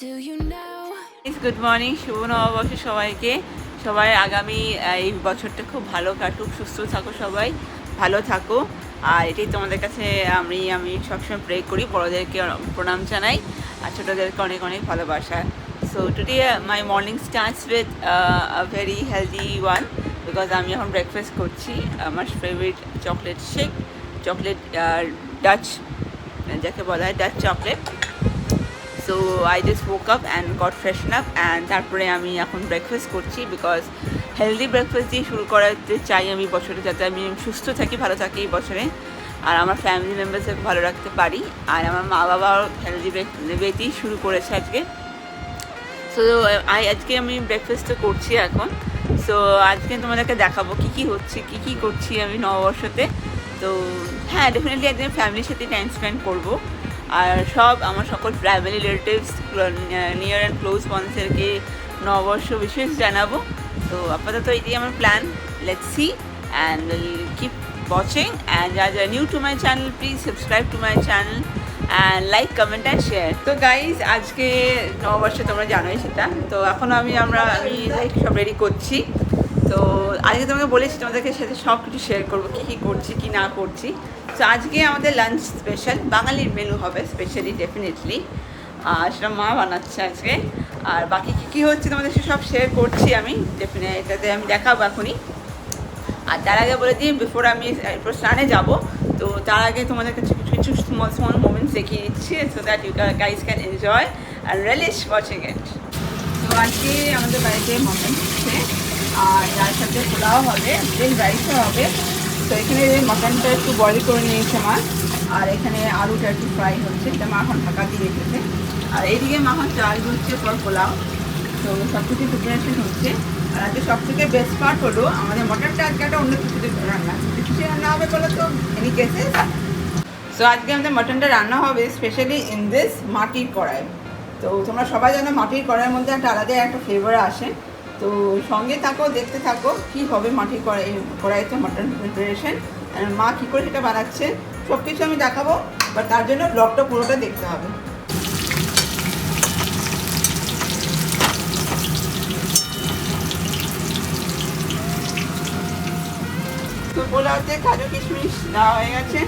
Good morning, শুভ নববর্ষ সবাইকে। সবাই আগামী এই বছরটা খুব ভালো কাটুক, সুস্থ থাকো, সবাই ভালো থাকো। আর এটাই তোমাদের কাছে আমি সবসময় প্রে করি, বড়োদেরকে প্রণাম জানাই আর ছোটোদেরকে অনেক অনেক ভালোবাসা। So today my morning starts with a very healthy one, because আমি এখন ব্রেকফাস্ট করছি আমার favourite chocolate shake, chocolate Dutch, যাকে বলা হয় Dutch chocolate. So I just woke up and got freshen up and তারপরে আমি এখন ব্রেকফাস্ট করছি, বিকজ হেলদি ব্রেকফাস্ট দিয়ে শুরু করাতে চাই আমি বছরে, যাতে আমি সুস্থ থাকি, ভালো থাকি এই বছরে, আর আমার ফ্যামিলি মেম্বার্সকে ভালো রাখতে পারি। আর আমার মা বাবাও হেলদি ব্রেকফাস্ট শুরু করেছে আজকে। সো আজকে আমি ব্রেকফাস্টটা করছি এখন। সো আজকে তোমাদেরকে দেখাবো কী কী হচ্ছে, কী কী করছি আমি নববর্ষতে। তো হ্যাঁ, ডেফিনেটলি একদিন ফ্যামিলির সাথে টাইম স্পেন্ড করবো, আর সব আমার সকল family relatives, near and close ওয়ান্সদেরকে নববর্ষ বিশেষ জানাবো। তো আপাতত এটাই আমার plan. Let's see and will keep watching, and যারা new to my channel please subscribe to my channel and like, comment and share. তো গাইজ, আজকে নববর্ষে তোমরা জানোই সেটা। তো এখন আমি লাইক সব রেডি করছি। তো আজকে তোমাকে বলেছি তোমাদেরকে সাথে সব কিছু শেয়ার করবো, কী কী করছি কী না করছি। তো আজকে আমাদের লাঞ্চ স্পেশাল, বাঙালির মেনু হবে স্পেশালি, ডেফিনেটলি। সেটা মা বানাচ্ছে আজকে। আর বাকি কী কী হচ্ছে তোমাদের সব শেয়ার করছি আমি, ডেফিনেট এটাতে আমি দেখাবো এখনই। আর তার আগে বলে দিই, বিফোর আমি এরপর স্নানে যাবো, তো তার আগে তোমাদের কাছে কিছু কিছু স্মল স্মল মোমেন্টস দেখিয়ে দিচ্ছি, so that you guys can enjoy and relish watching it. তো আজকে আমাদের বাড়িতে মটন হচ্ছে, আর যার সাথে পোলাও হবে, প্লেন রাইসও হবে। তো এখানে মটনটা একটু বয়েল করে নিয়েছে মা, আর এখানে আলুটা একটু ফ্রাই হচ্ছে, এটা মা এখন ঢাকা দিয়ে রেখেছে। আর এইদিকে মা এখন চাল হচ্ছে ফর পোলাও। তো সব কিছু প্রিপারেশন হচ্ছে। আর আজকে সব থেকে বেস্ট পার্ট হলো আমাদের মটনটা আজকে একটা অন্য কিছুতে রান্না, কিছু রান্না হবে বলে তো এনি কেসে। সো আজকে আমাদের মটনটা রান্না হবে স্পেশালি ইন দিস মাটির কড়াই। তো তোমরা সবাই জানো মাটির কড়াইয়ের মধ্যে একটা আলাদা একটা ফ্লেভার আসে। তো সঙ্গে থাকো, দেখতে থাকো কী হবে মাটির কড়াইতে মটন প্রিপারেশন, মা কী করে সেটা বানাচ্ছে সব কিছু আমি দেখাবো। বাট তার জন্য ব্লগটা পুরোটা দেখতে হবে। তো পোলাওতে কাজু কিশমিশ দেওয়া হয়ে গেছে,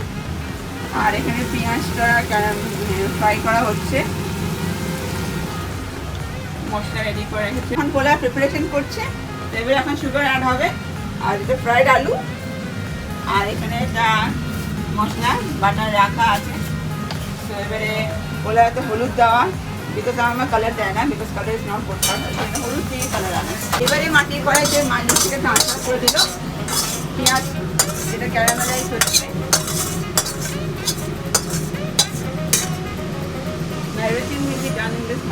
আর এখানে পেঁয়াজটা ফ্রাই করা হচ্ছে, মশলা রেডি করে রেখেছে। এখন পোলাও প্রিপারেশন করছে, এবারে এখন সুগার অ্যাড হবে, আর এটা ফ্রাইড আলু, আর এখানে একটা মশলা বাটার রাখা আছে। তো এবারে পোলাওতে হলুদ দেওয়া, বিকজ আমার কালার দেয় না, because colour is not good, হলুদ দিয়ে কালার আনে। এবারে মাটির কড়াইতে মাছ থেকে ট্রান্সফার করে দিল পেঁয়াজ, যেটা ক্যারামেলাইজ হচ্ছে। Everything will be done in this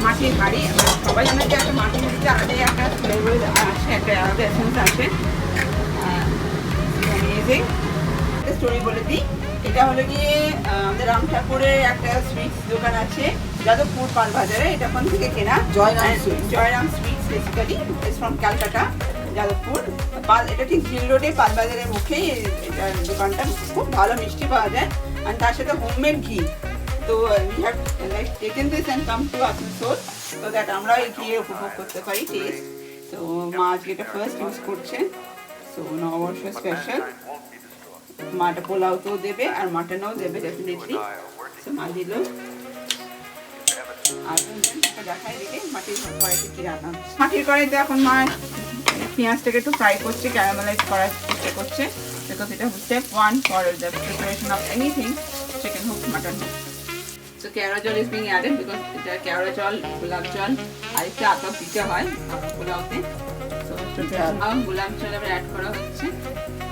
মাটির হাঁড়ি। সবাই জানে যে একটা মাটির হাঁড়িতে আলাদা একটা ফ্লেভার আসে, একটা আলাদা এসেন্স আসে। অ্যামেজিং। একটা স্টোরি বলে দিই, এটা হলো গিয়ে আমাদের রাম ঠাকুরের একটা সুইটস দোকান আছে যাদবপুর পালবাজারে, এটা ওখান থেকে কেনা, Jayram sweets, basically is from Calcutta, Jadavpur. এটা ঠিক জিল রোডে পালবাজারের মুখেই এটার দোকানটা। খুব ভালো মিষ্টি পাওয়া যায়, আর তার সাথে হোমমেড ঘি। তো we have like taken this and come to Asansol so that আমরা এই ঘিয়ে উপভোগ করতে পারি টেস্ট। তো মা আজকে এটা ফার্স্ট ইউজ করছে। সো নববর্ষ স্পেশাল, মাটা পোলাও তো দেবে আর মাটনও দেবে ডেফিনেটলি। সো মা দিল, আর দেখাই দিকে মাটির কড়াইতে কী রান্না। মাটির কড়াইতে এখন মা পেঁয়াজটাকে একটু ফ্রাই করছে, ক্যারামেলাইজ করার চেষ্টা করছে, বিকজ এটা step 1 for the preparation of anything, chicken হোক মাটন হোক। So কেওড়া জল is being added because এটা কেওড়া জল, গোলাপ জল আর একটু আতপ দিতে হয় পোলাওতে। তো গোলাপ জল আবার অ্যাড করা হচ্ছে,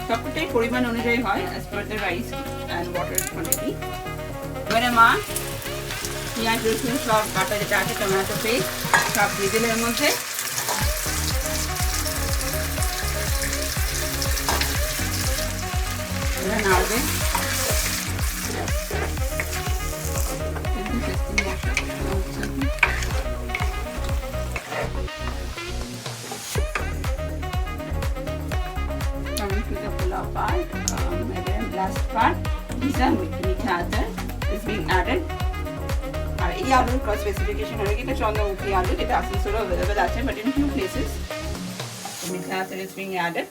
সবটাই পরিমাণ অনুযায়ী হয় as per the rice and water quantity। এবারে মা পেঁয়াজ রসুন সব কাটা যেটা আছে, টমেটো পেস্ট সব দিয়ে দিল এর মধ্যে। এবার নাড়বে, part, and then last part is a meat atar is being added. আর এই আলুর স্পেসিফিকেশন হলো কি এটা চন্দ্রমুখী আলু, যেটা আসানসোলে অ্যাভেলেবেল আছে, বাট ইন ফিউ প্লেসেস মিঠা is being added,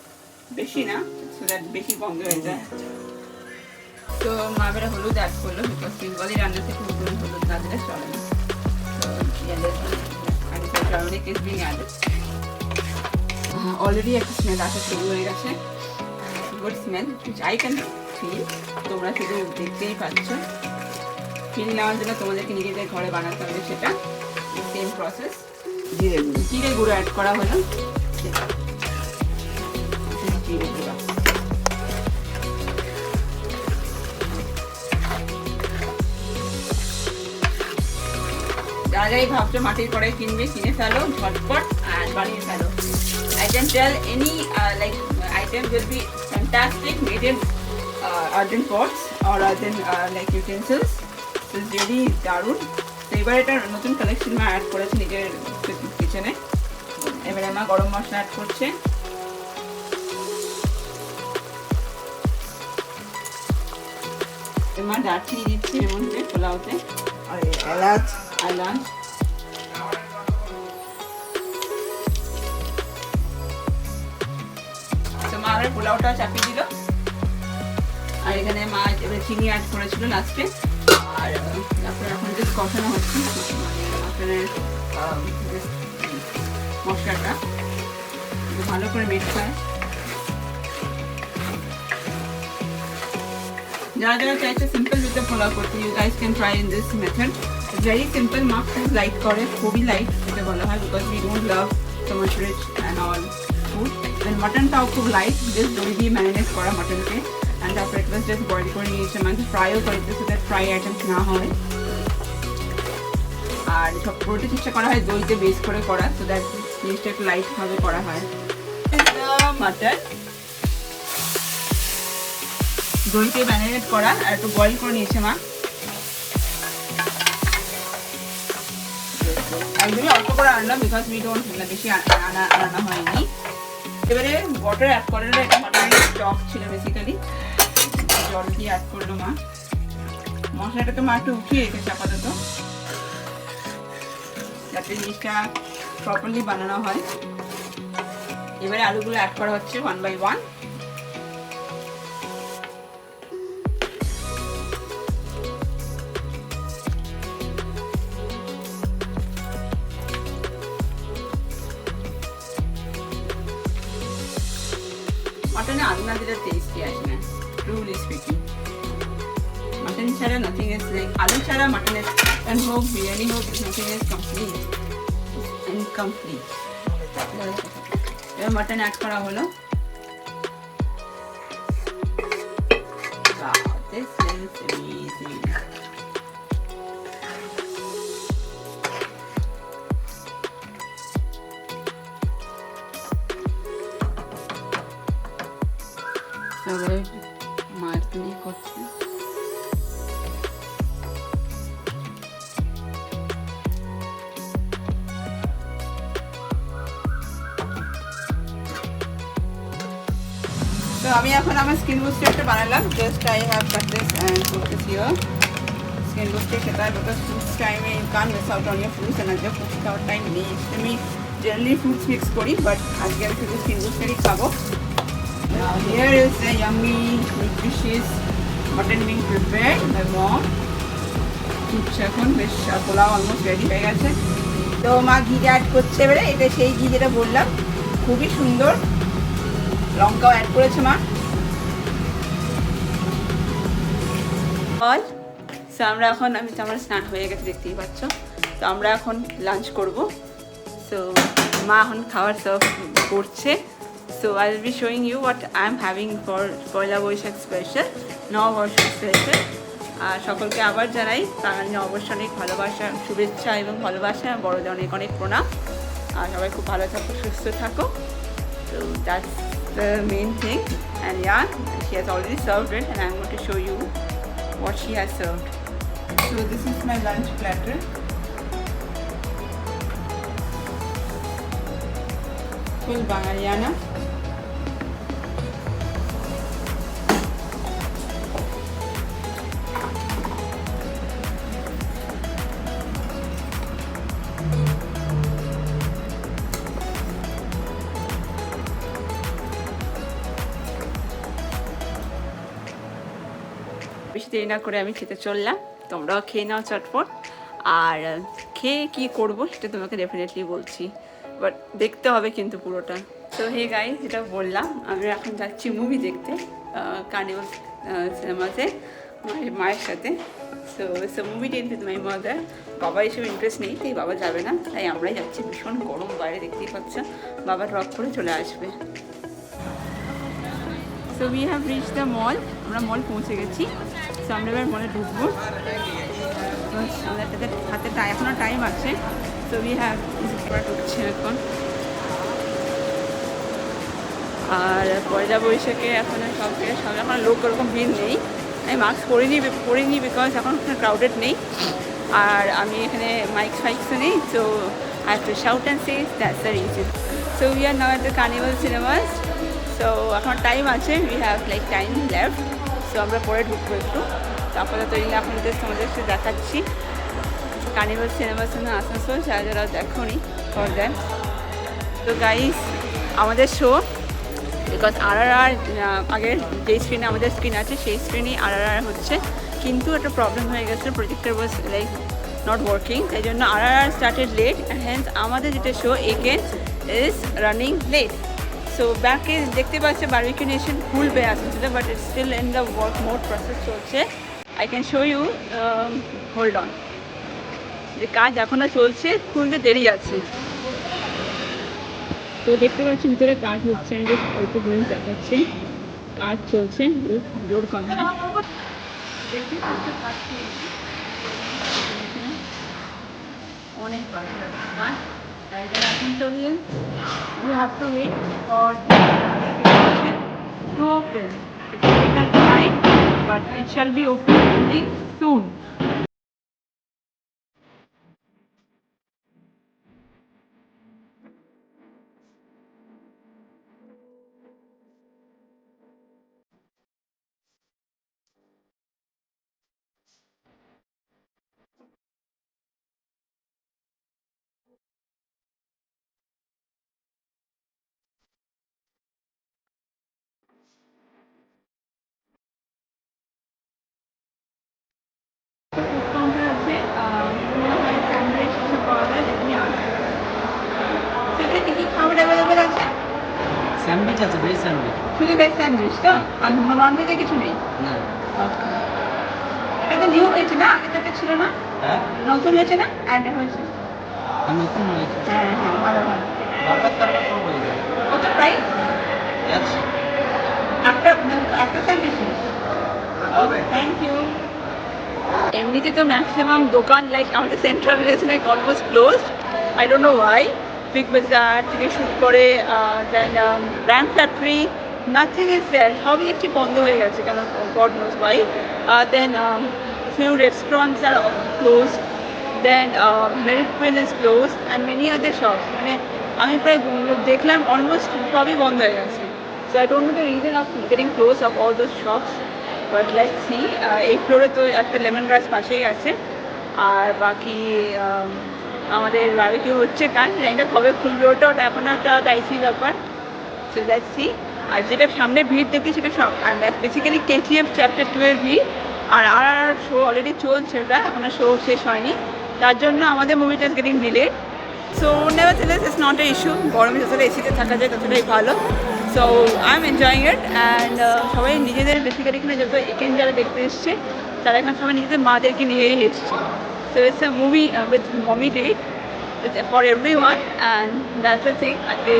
বেশি না, সো দ্যাট বেশি গন্ধ হয়ে যায়। তো মা বেটা হলুদ অ্যাড করলো, বিকজ বেঙ্গলি রান্না থেকে হলুদ না দিলে চলে না। তো turmeric is being added. Already একটা স্মেল আসা শুরু হয়ে গেছে, good smell which I can feel, তোমরা শুধু দেখতেই পাচ্ছ। ফিল নেওয়ার জন্য তোমাদেরকে নিজেদের ঘরে বানাতে হবে, সেটা সেম প্রসেস। জিরে গুঁড়ো অ্যাড করা হলো, জিরে গুঁড়ো। যারা যাই ভাবছো মাটির কড়াই কিনবে, কিনে ফেলো ঝটপট আর বানিয়ে ফেলো। I can tell any like item will be fantastic made in earthen pots or earthen like utensils. So it's really দারুণ। তো এবার এটা নতুন কালেকশন মা অ্যাড করেছে নিজের কিচেনে। এবারে মা গরম মশলা অ্যাড করছে, মা দারচিনি দিচ্ছে এর মধ্যে পোলাওতে, আর এলাচ মা আর পোলাওটা চাপিয়ে দিল। আর এখানে মা এবারে চিনি অ্যাড করেছিল লাস্টে। আর তারপরে এখন জাস্ট কষানো হচ্ছে মানে মশলাটা ভালো করে মেশায়। যারা যারা চাইছে সিম্পল উইথ পোলাও করতে, you guys can try in this method. Very simple, মা খুব লাইট করে, খুবই লাইট এটা বলা হয়, because we don't love so much rich and all food. Then মাটনটাও খুব লাইট, জাস্ট দই দিয়ে ম্যারিনেট করা মাটনকে, অ্যান্ড তারপরে এটা জাস্ট বয়েল করে নিয়েছে, মানে ফ্রাইও করে দিতে, সো দ্যাট ফ্রাই আইটেমস না হয়। আর সব পুরোটা চেষ্টা করা হয় দইতে বেস করে করা, সো দ্যাট জিনিসটা একটু লাইটভাবে করা হয়। মাটন দইতে ম্যারিনেট করা আর একটু বয়েল করে নিয়েছে মা, একদমই অল্প করে আনলাম, বিকজ উই ডোন্ট বেশি রান্না হয়নি। এবারে ওয়াটার অ্যাড করে, এটা মাটনের স্টক ছিল বেসিক্যালি, জল দিয়ে অ্যাড করলো মা। মশলাটা তো মা একটু উঠিয়ে রেখেছে আপাতত, যাতে জিনিসটা প্রপারলি বানানো হয়। এবারে আলুগুলো অ্যাড করা হচ্ছে 1 by 1। মটনে আলু না দিলে টেস্টি আসে না, ট্রুলি স্পিকিং। মটন ছাড়া নাথিং ইজ লাইক, আলু ছাড়া মটনের চিকেন হোক বিরিয়ানি হোক, নাথিং ইজ কমপ্লিট ইনকমপ্লিট। এবার মটন অ্যাড করা হলো, this is amazing. এবারে মার্কিনি করছে, তো আমি এখন আমার স্কিন বুস্টারটা বানালাম। Just I have cut this and put this here. Skin booster খেতে হয়, বিকজ ফ্রুটস টাইমে you can't miss out on your fruits, and আজকে ফ্রুটস খাওয়ার টাইম নেই। আমি জেনারেলি ফ্রুটস মিক্স করি, বাট আজকে আমি শুধু স্কিন বুস্টারই খাবো। Here is the yummy, nutritious mutton being prepared by mom. এখন বেশ পোলাও অলমোস্ট রেডি হয়ে গেছে। তো মা ঘি অ্যাড করছে এবারে, এটা সেই ঘি যেটা বললাম, খুবই সুন্দর। লঙ্কাও অ্যাড করেছে মা। সো আমরা এখন, আমার স্নান হয়ে গেছে দেখতেই পাচ্ছ। তো আমরা এখন লাঞ্চ করব। সো মা এখন খাবার সার্ভ করছে। So I will be showing you what I am having for Poila Baishakh special, Nababarsha special. আর সকলকে আবার জানাই বাঙালি নববর্ষ অনেক ভালোবাসা, শুভেচ্ছা এবং ভালোবাসা, বড়দের অনেক অনেক প্রণাম। আর সবাই খুব ভালো থাকো, সুস্থ থাকো। So that's the main thing. And yeah, she has already served it, and I'm going to show you what she has served. So this is my lunch platter. Full Bangaliana. বেশি দেরি না করে আমি খেতে চললাম, তোমরাও খেয়ে নাও চটপট। আর খেয়ে কী করবো সেটা তোমাকে ডেফিনেটলি বলছি, বাট দেখতে হবে কিন্তু পুরোটা। তো হে গাইস, যেটা বললাম, আমি এখন যাচ্ছি মুভি দেখতে কার্নিভাল সিনেমাতে মায়ের সাথে। So movie date with my mother. বাবা এসব ইন্টারেস্ট নেই, তাই বাবা যাবে না, তাই আমরাই যাচ্ছি। ভীষণ গরম বাইরে, দেখতেই পাচ্ছ। বাবা ড্রপ করে চলে আসবে। So we have reach the মল, আমরা মল পৌঁছে গেছি। সো আমরা এবার মলে ঢুকবো। আমাদের হাতে এখনও টাইম আছে। সো উই হ্যাভ ঢুকছে এখন। আর পয়লা বৈশাখে এখন সব এখন লোক ওরকম ভিড় নেই। আমি মাস্ক পরিনি বিকজ এখন ক্রাউডেড নেই। আর আমি এখানে ফাইকসও নেই, so I have to shout and say that's the reason. So we are now at the Carnival Cinemas. So এখন টাইম আছে, we have like time left. So আমরা পরে ঢুকবো একটু। তারপরে তো এখন জাস্ট তোমাদের সাথে দেখাচ্ছি কার্নিভাল সিনেমাস আসানসোল, যারা দেখোনি ফর দ্যাট। তো গাইস, আমাদের শো, বিকজ RRR আগের যেই স্ক্রিনে আমাদের স্ক্রিন আছে সেই স্ক্রিনেই RRR হচ্ছে, কিন্তু একটা প্রবলেম হয়ে গেছে, projector was like not working, তাই জন্য RRR started late and hence আমাদের যেটা show again is running late. So ব্যাকে দেখতে পাচ্ছে বারবিকিউ নেশন খুলবে আসলে, but it's still in the work mode process চলছে। I can show you, hold on, যে কাজ এখনও চলছে, খুলতে দেরি আছে। তো দেখতে পাচ্ছি ভিতরে কাজ হচ্ছে, আমি অল্প করে দেখাচ্ছি, কাজ চলছে জোর কম। অনেক এখন চলছে। You have to wait for to open. It's taken time, but it shall be opening soon. Counter আছে, স্যান্ডউইচ কিছু পাওয়া যায়, যেখানে আসে সেখানে কি কি খাবার অ্যাভেলেবেল আছে? স্যান্ডউইচ আছে, ভেজ স্যান্ডউইচ। শুধু ভেজ স্যান্ডউইচ তো, আর ননভেজে কিছু নেই? না। এটা নিউ হয়েছে না, আগে থেকে ছিল না? হ্যাঁ, নতুন হয়েছে না, অ্যাড হয়েছে? নতুন হয়েছে। হ্যাঁ হ্যাঁ, ভালো ভালো। কত প্রাইস? একটা স্যান্ডউইচ? Thank you. এমনিতে তো ম্যাক্সিমাম দোকান লাইক আমাদের Central like almost close, I don't know why. Big Bazaar থেকে শুরু করে then Brand Factory, nothing is there, সবই একটি বন্ধ হয়ে গেছে কেন, God knows why. Then few restaurants are closed, then Meritpin is closed and many other shops. মানে আমি প্রায় দেখলাম অলমোস্ট সবই বন্ধ হয়ে গেছে। So I don't know the reason of getting closed of all those shops, but let's see. এই ফ্লোরে তো একটা লেমন গ্রাস পাশেই আছে, আর বাকি আমাদের বারবিকিউ হচ্ছে, কারণ এটা কবে খুলবে ওটা এখন একটা দায়িত্বী ব্যাপার। So let's see. আর যেটা সামনে ভিড় দেখি সেটা সব বেসিক্যালি KGF চ্যাপ্টার 2 এর ভিড়। আর শো অলরেডি চলছে, ওটা এখনো শো শেষ হয়নি, তার জন্য আমাদের মুভিটা is getting delayed. So nevertheless it's not a issue, গরমে যতটা এসিতে থাকা যায় ততটাই ভালো। So I am enjoying it and সবাই নিজেদের বেসিক্যালি এখানে যত একেন যারা দেখতে এসছে তারা এখানে সবাই নিজেদের মাদেরকে নিয়েই এসছে। So it's a movie with mommy date for every one, and that's the thing. আজকে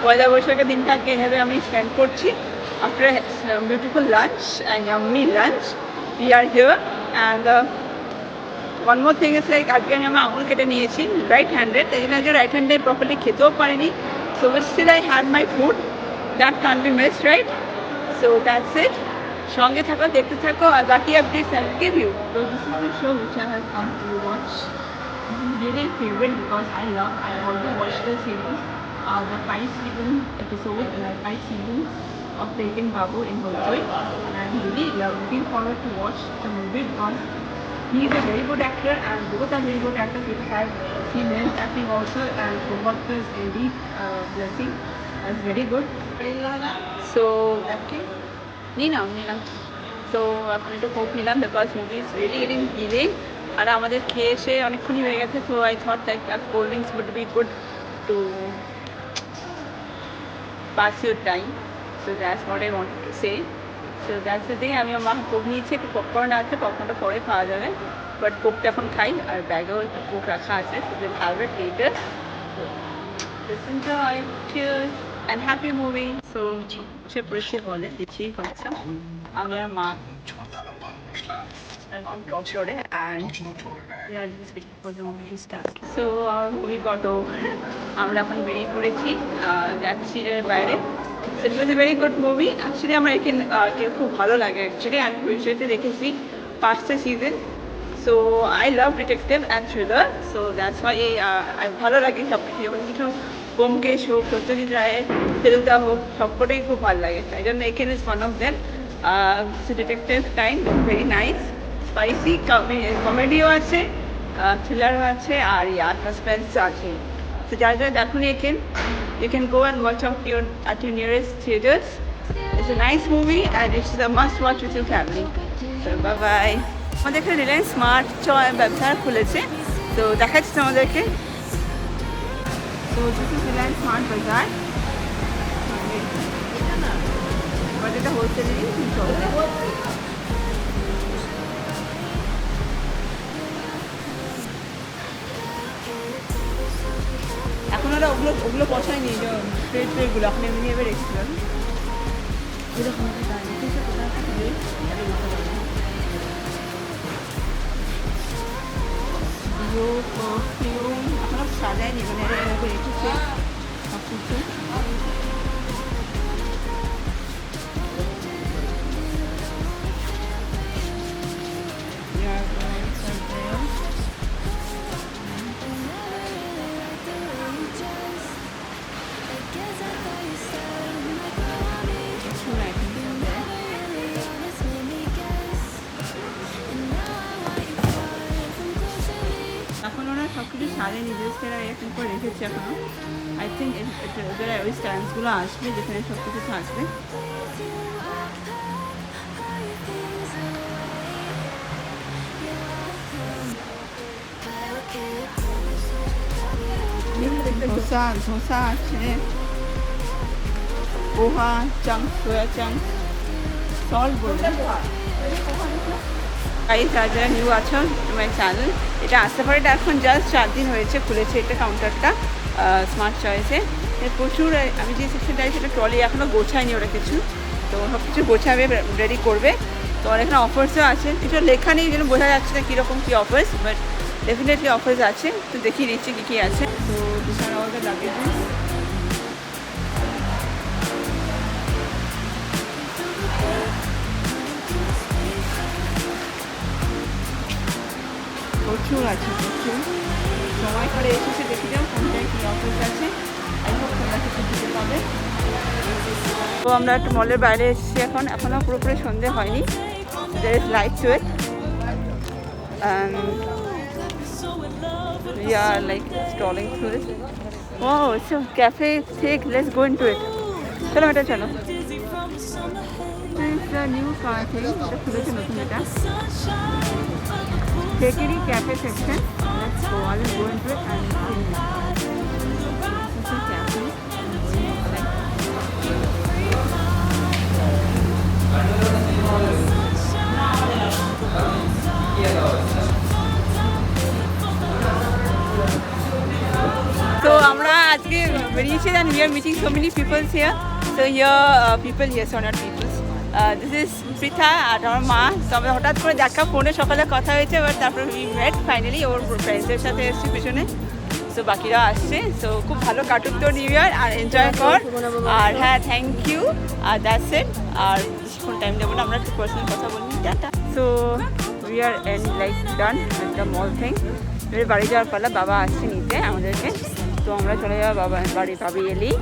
পয়লা বৈশাখের দিনটাকে এভাবে আমি স্পেন্ড করছি। After beautiful lunch and yummy lunch we are here, and one more thing is like আজকে আমি আমার আঙুল কেটে নিয়েছি রাইট হ্যান্ডেড, তাই জন্য আজকে রাইট হ্যান্ডে প্রপারলি খেতেও পারিনি। So but still I had my food, that can't be missed, right? So that's it. সঙ্গে থাকো, দেখতে থাকো, আর বাকি updates I will give you. So this is the show which I have come to watch. This is really a favorite because I also watched the series, the 5 season episode, 5 seasons of Taken Babu in Holtoi, and I'm really looking forward to watch the movie because he is a very good actor and both are very good actors. We have seen his acting also, and Prabhakar Edi Blessing is very good. So, okay. Nina. তো এখন একটু Coke নিলাম, because movie is really getting giving. আর আমাদের খেয়ে এসে অনেকক্ষণই হয়ে গেছে, so I thought like cold drinks would be good to pass your time. So that's what I wanted to say. So that's the thing. আমি আমার কোক নিয়েছি, একটু পপকর্ন আছে, পপকর্নটা পরে খাওয়া যাবে, বাট কোকটা এখন খাই। আর ব্যাগেও একটু কোক রাখা আছে, so will have it later. Just enjoy. Cheers and happy movie. So, সে পরিষ্কার বলে দিচ্ছি হচ্ছে আমি আর মা একদম টপ ফ্লোরে, and we are just waiting for the movie to start. So, our movie got over. আমরা এখন বেরিয়ে পড়েছি, যাচ্ছি এর বাইরে। So, it was a very good movie. Actually, আমার এখানে খুব ভালো লাগে অ্যাকচুয়ালি। আমি পরিচয়তে দেখেছি 5টা season. So I love detective and thriller. So that's why ভালো লাগে সব কিছু, যেমন কিছু ব্যোমকেশ হোক, সত্যজিৎ রায়ের ফেলুদা হোক, সবকটাই খুব ভালো লাগে। তাই জন্য এখানে is one of them. Detective kind, very nice, spicy, কমেডিও আছে, থ্রিলারও আছে, আর সাসপেন্স আছে। তো যারা যারা দেখুন এখানে, you can go and watch at your nearest theaters. It's a nice movie and it's a must watch with your family. So bye bye. আমাদের এখানে রিলায়েন্স স্মার্ট ব্যবসা খুলেছে, তো দেখাচ্ছি তোমাদেরকে। তো দিস ইজ রিলায়েন্স স্মার্ট বাজার, এটা হোলসেলেরই চলছে। এখন ওরা ওগুলো পছায়নি, যে ট্রেগুলো এখন এমনি এবার রেখেছিলাম। এরকম পারফিউম এখনো সাজায়নি, মানে রেখেছে সব কিছু। এখন ওরা সব কিছু সারে নিজেরা এরকম করে রেখেছে এখনো। আই থিঙ্ক ওদের ওই স্ট্যান্ডসগুলো আসবে যেখানে সব কিছু থাকবে। ধোসা আছে, পোহা, চাংস, সোয়া চাংস, সল্ট বলবে। গাইস, যারা যারা নিউ আছো মাই চ্যানেল, এটা আসতে পারে, এটা এখন জাস্ট 4 দিন হয়েছে খুলেছে এটা কাউন্টারটা স্মার্ট চয়েসে। প্রচুর, আমি যে সেকশনটা সেটা ট্রলি এখনও গোছায়নি ওরা কিছু, তো সব কিছু গোছাবে, রেডি করবে। তো আর এখানে অফার্সও আছে, কিছু লেখা নেই যেন বোঝা যাচ্ছে না কীরকম কী অফার্স, বাট ডেফিনেটলি অফার্স আছে। তো দেখিয়ে দিচ্ছি কী কী আছে। তো বিশাল আমাদের লাগেজ প্রচুর আছে, প্রচুর সময় করে এসেছে, দেখে যাও কোনটায় কী অফার্স আছে। তোমরা কিছু দিতে পাবে। তো আমরা একটু মলের বাইরে এসেছি এখন, এখনও পুরোপুরি সন্ধে হয়নি। There is light to it and we are like strolling through it. Oh, it's a cafe. Take, let's go into it. চলো এটা চলো। It's a new cafe. এটা খুলেছে নতুন, এটা Bakery cafe section. Let's go. I will go into it and see. This is a cafe. So আমরা আজকে বেরিয়েছি and we are meeting so many people here. So here people here, so not people. This is Pritha আর আমার মা। তো আমরা হঠাৎ করে দেখা, ফোনে সকালে কথা হয়েছে, এবার তারপর উই মেট ফাইনালি। ওর ফ্রেন্ডসদের সাথে এসেছি পিছনে, সো বাকিরা আসছে। সো খুব ভালো কাটুক তো নিউ ইয়ার, আর এনজয় কর। আর হ্যাঁ, থ্যাংক ইউ। আর দ্যাটস ইট। আর বেশিক্ষণ টাইম দেবো না, আমরা একটু পার্সোনাল কথা বলি। Tata. So we are like done with the mall thing. এবার বাড়ি যাওয়ার পালা, বাবা আসছে নিতে আমাদেরকে। তো আমরা চলে যাবো বাড়ি, ভাবি এলি।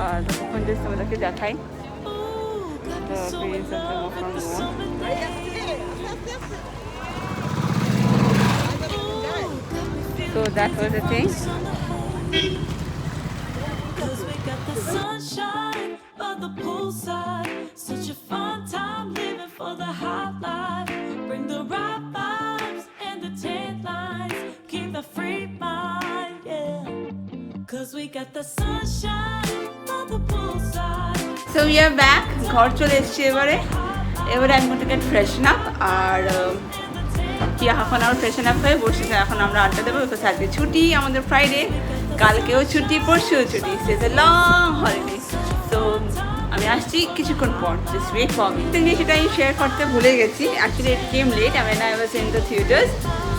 আর তখন যে তোমাদেরকে দেখাই the appearance of the Mokran wall. So that was the thing. Cause we got the sunshine by the poolside. Such a fun time living for the high. the sunshine on the poolside. So we R back, ঘর চলে এসেছি এবারে আমি গোটে gate ফ্রেশন up আর কি half an hour freshen up হয়ে বসেছে। এখন আমরা আড্ডা দেবো বিকজ আজকে ছুটি আমাদের ফ্রাইডে, কালকেও ছুটি, পরশুও ছুটি, ইটস এ লং হলিডে। তো আমি আসছি কিছুক্ষণ পর, জাস্ট ওয়েট ফর মি। নিয়ে সেটা আমি শেয়ার করতে ভুলে গেছি, actually it came late I was in the theatres.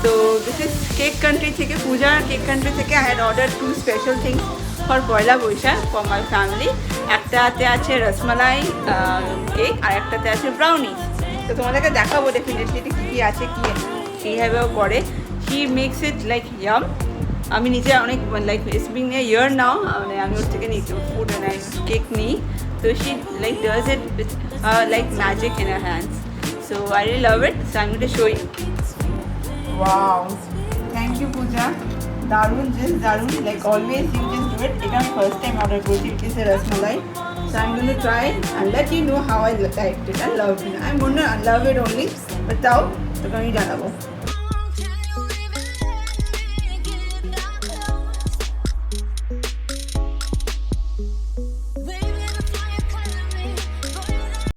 তো দিস ইজ কেক কান্ট্রি থেকে, পূজা কেক কান্ট্রি থেকে I had order 2 special things for Poila Baishakh for my family. একটাতে আছে রসমালাই কেক আর একটাতে আছে ব্রাউনি। তো তোমাদেরকে দেখাবো ডেফিনেটলি কী কী আছে, কীভাবেও করে। He makes it like yum. আমি নিজে অনেক like it's being a year now, মানে আমি ওর থেকে নিই ফুড কেক নিই। তো she like does it with like magic in her hands. So I really love it, so I am going to show you. Wow, thank you Puja, দারুণ, just দারুণ, like always you just do it. এটা আমি first time order করেছি, it is a rasmalai. So I'm going to try and let you know how I liked it. I loved it. I'm going to love it only, but তাও তোকে আমি জানাবো।